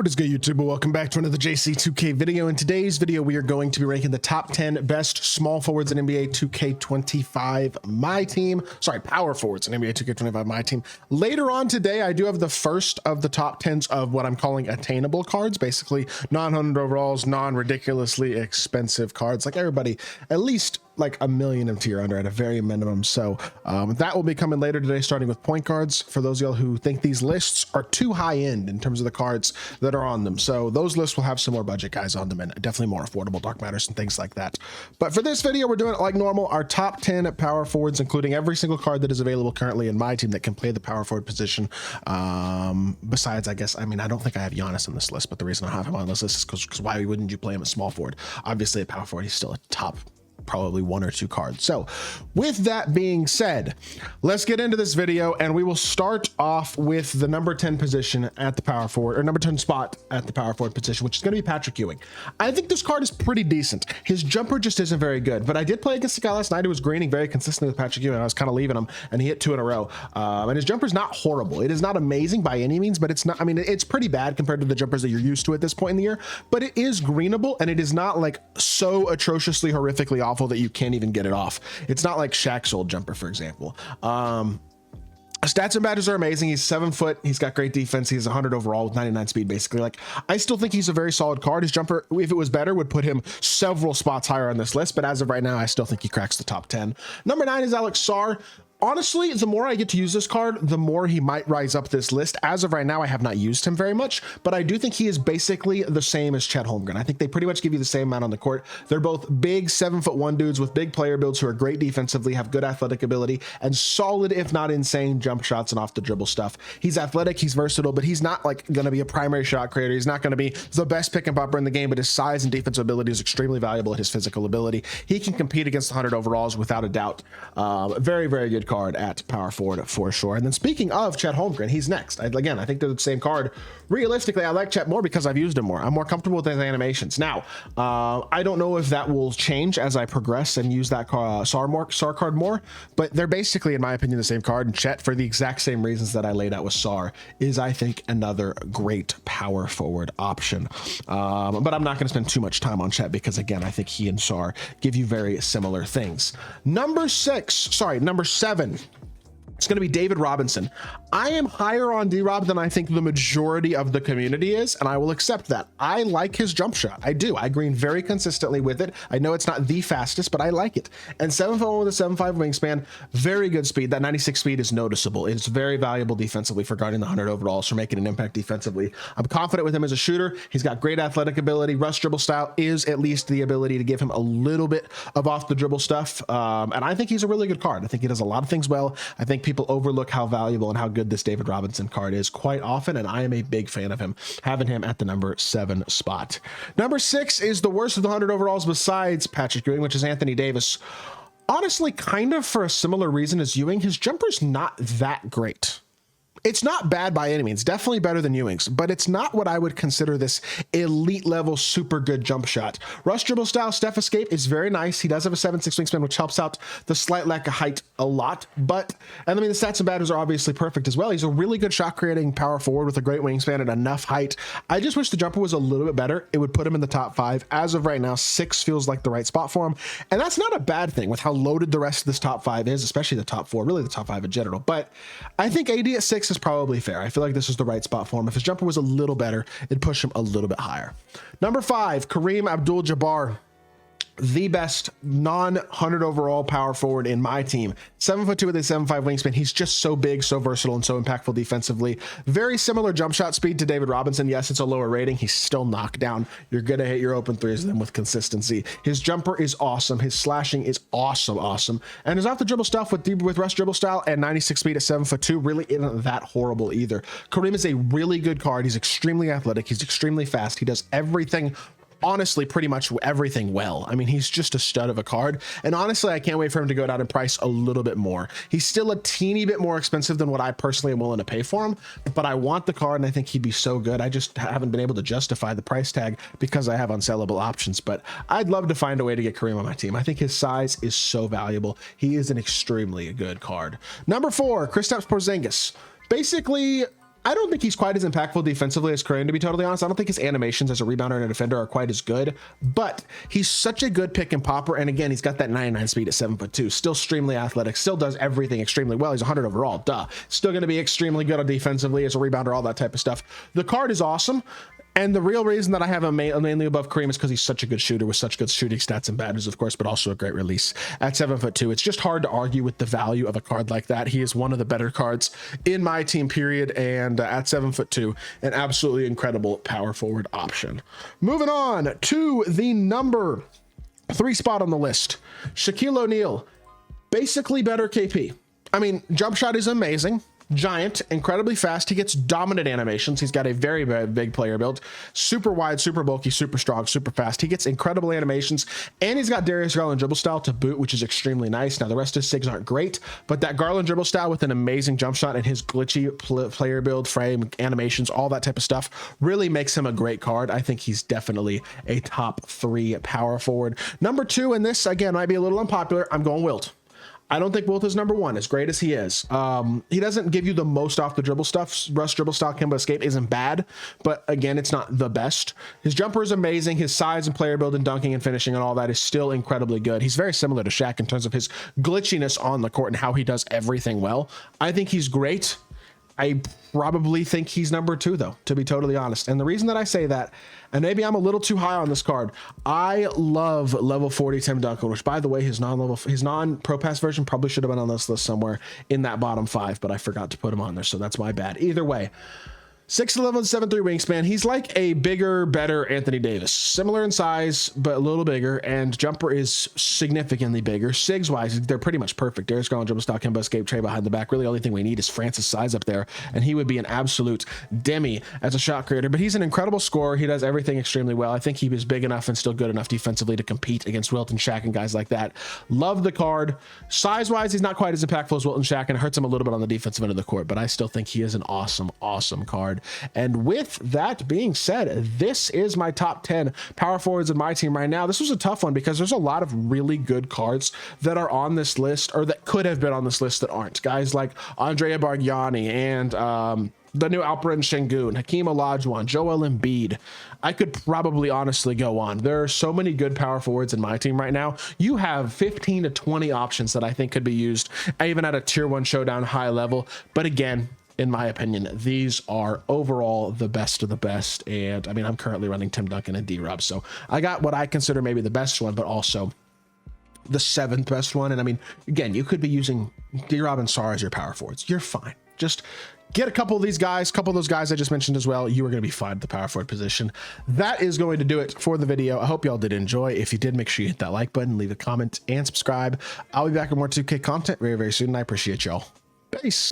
What is good, YouTube? Welcome back to another JC2K video. In today's video, we are going to be ranking the top 10 best small forwards in NBA 2K25 MyTEAM. Sorry, power forwards in NBA 2K25 MyTEAM. Later on today, I do have the first of the top 10s of what I'm calling attainable cards, basically non-100 overalls, non-ridiculously expensive cards, like everybody, at least like a million of tier under at a very minimum. So that will be coming later today, starting with point guards, for those of y'all who think these lists are too high end in terms of the cards that are on them. So those lists will have some more budget guys on them and definitely more affordable dark matters and things like that. But for this video, we're doing it like normal, our top 10 power forwards, including every single card that is available currently in my team that can play the power forward position. Besides, I guess, I mean, I don't think I have Giannis on this list, but the reason I have him on this list is because why wouldn't you play him as small forward? Obviously, a power forward, he's still a top probably one or two cards. So with that being said, let's get into this video, and we will start off with the number 10 position at the power forward, or number 10 spot at the power forward position, which is going to be Patrick Ewing. I think this card is pretty decent. His jumper just isn't very good, but I did play against the guy last night who was greening very consistently with Patrick Ewing. I was kind of leaving him, and he hit 2 in a row. And his jumper is not horrible. It is not amazing by any means, but it's not, I mean, it's pretty bad compared to the jumpers that you're used to at this point in the year, but it is greenable, and it is not like so atrociously, horrifically awful that you can't even get it off. It's not like Shaq's old jumper, for example. Stats and badges are amazing. He's 7 foot. He's got great defense. He's 100 overall with 99 speed, basically. Like, I still think he's a very solid card. His jumper, if it was better, would put him several spots higher on this list. But as of right now, I still think he cracks the top 10. Number 9 is Alex Sarr. Honestly, the more I get to use this card, the more he might rise up this list. As of right now, I have not used him very much, but I do think he is basically the same as Chet Holmgren. I think they pretty much give you the same amount on the court. They're both big 7'1" dudes with big player builds who are great defensively, have good athletic ability, and solid, if not insane, jump shots and off the dribble stuff. He's athletic, he's versatile, but he's not like going to be a primary shot creator. He's not going to be the best pick and popper in the game, but his size and defensive ability is extremely valuable at his physical ability. He can compete against the 100 overalls without a doubt. Very, very good card at power forward for sure. And then speaking of Chet Holmgren, he's next. Again, I think they're the same card. Realistically, I like Chet more because I've used him more. I'm more comfortable with his animations. Now, I don't know if that will change as I progress and use that Sarr card more, but they're basically, in my opinion, the same card. And Chet, for the exact same reasons that I laid out with Sarr, is, I think, another great power forward option. But I'm not going to spend too much time on Chet because, again, I think he and Sarr give you very similar things. Number 7. It's going to be David Robinson. I am higher on D-Rob than I think the majority of the community is, and I will accept that. I like his jump shot. I do. I green very consistently with it. I know it's not the fastest, but I like it. And 7'1" with a 7'5" wingspan, very good speed. That 96 speed is noticeable. It's very valuable defensively for guarding the 100 overalls, for making an impact defensively. I'm confident with him as a shooter. He's got great athletic ability. Rush dribble style is at least the ability to give him a little bit of off the dribble stuff. And I think he's a really good card. I think he does a lot of things well. I think people overlook how valuable and how good this David Robinson card is quite often, and I am a big fan of him, having him at the number 7 spot. Number 6 is the worst of the 100 overalls besides Patrick Ewing, which is Anthony Davis. Honestly, kind of for a similar reason as Ewing, his jumper's not that great. It's not bad by any means, definitely better than Ewing's, but it's not what I would consider this elite level, super good jump shot. Rush dribble style, step escape is very nice. He does have a 7'6" wingspan, which helps out the slight lack of height a lot, but, and I mean, the stats and badges are obviously perfect as well. He's a really good shot creating power forward with a great wingspan and enough height. I just wish the jumper was a little bit better. It would put him in the top 5. As of right now, 6 feels like the right spot for him, and that's not a bad thing with how loaded the rest of this top 5 is, especially the top 4, really the top 5 in general, but I think AD at 6 is probably fair. I feel like this is the right spot for him. If his jumper was a little better, it'd push him a little bit higher. Number 5, Kareem Abdul-Jabbar. The best non-100 overall power forward in my team. 7'2" with a 7'5" wingspan. He's just so big, so versatile, and so impactful defensively. Very similar jump shot speed to David Robinson. Yes, it's a lower rating. He's still knocked down. You're going to hit your open threes with him with consistency. His jumper is awesome. His slashing is awesome. And his off the dribble stuff with rush dribble style and 96 speed at 7'2" really isn't that horrible either. Kareem is a really good card. He's extremely athletic. He's extremely fast. He does everything, honestly, pretty much everything well. I mean, he's just a stud of a card. And honestly, I can't wait for him to go down in price a little bit more. He's still a teeny bit more expensive than what I personally am willing to pay for him, but I want the card and I think he'd be so good. I just haven't been able to justify the price tag because I have unsellable options, but I'd love to find a way to get Kareem on my team. I think his size is so valuable. He is an extremely good card. Number 4, Kristaps Porzingis. Basically, I don't think he's quite as impactful defensively as Kareem, to be totally honest. I don't think his animations as a rebounder and a defender are quite as good, but he's such a good pick and popper. And again, he's got that 99 speed at 7'2", still extremely athletic, still does everything extremely well. He's 100 overall, duh. Still going to be extremely good on defensively as a rebounder, all that type of stuff. The card is awesome. And the real reason that I have him mainly above Kareem is because he's such a good shooter with such good shooting stats and badges, of course, but also a great release at 7'2". It's just hard to argue with the value of a card like that. He is one of the better cards in my team, period. And at 7'2", an absolutely incredible power forward option. Moving on to the number 3 spot on the list, Shaquille O'Neal, basically better KP. I mean, jump shot is amazing. Giant, incredibly fast. He gets dominant animations. He's got a very, very big player build, super wide, super bulky, super strong, super fast. He gets incredible animations, and he's got Darius Garland dribble style to boot, which is extremely nice. Now, the rest of his SIGs aren't great, but that Garland dribble style with an amazing jump shot and his glitchy player build, frame, animations, all that type of stuff really makes him a great card. I think he's definitely a top 3 power forward. Number 2, and this, again, might be a little unpopular, I'm going Wilt. I don't think Wilt is number 1, as great as he is. He doesn't give you the most off the dribble stuff. Rush dribble style Kimbo escape isn't bad, but again, it's not the best. His jumper is amazing. His size and player build and dunking and finishing and all that is still incredibly good. He's very similar to Shaq in terms of his glitchiness on the court and how he does everything well. I think he's great. I probably think he's number 2, though, to be totally honest. And the reason that I say that, and maybe I'm a little too high on this card, I love level 40 Tim Duncan, which, by the way, his non-pro pass version probably should have been on this list somewhere in that bottom 5, but I forgot to put him on there, so that's my bad. Either way, 6'11", 7'3" wingspan. He's like a bigger, better Anthony Davis. Similar in size, but a little bigger, and jumper is significantly bigger. Sigs-wise, they're pretty much perfect. Darius Garland, dribble style, Kimbo escape, Trey behind the back. Really, the only thing we need is Francis' size up there, and he would be an absolute demi as a shot creator. But he's an incredible scorer. He does everything extremely well. I think he was big enough and still good enough defensively to compete against Wilt and Shaq and guys like that. Love the card. Size-wise, he's not quite as impactful as Wilt and Shaq, and it hurts him a little bit on the defensive end of the court, but I still think he is an awesome, awesome card. And with that being said, this is my top 10 power forwards in my team right now. This was a tough one because there's a lot of really good cards that are on this list, or that could have been on this list that aren't. Guys like Andrea Bargnani and the new Alperen Şengün, Hakeem Olajuwon, Joel Embiid. I could probably honestly go on. There are so many good power forwards in my team right now. You have 15 to 20 options that I think could be used, even at a tier 1 showdown high level. But again, in my opinion, these are overall the best of the best. And I mean, I'm currently running Tim Duncan and D-Rob, so I got what I consider maybe the best one, but also the 7th best one. And I mean, again, you could be using D-Rob and Sarr as your power forwards. You're fine. Just get a couple of these guys, a couple of those guys I just mentioned as well. You are going to be fine at the power forward position. That is going to do it for the video. I hope y'all did enjoy. If you did, make sure you hit that like button, leave a comment, and subscribe. I'll be back with more 2K content very, very soon, and I appreciate y'all. Peace.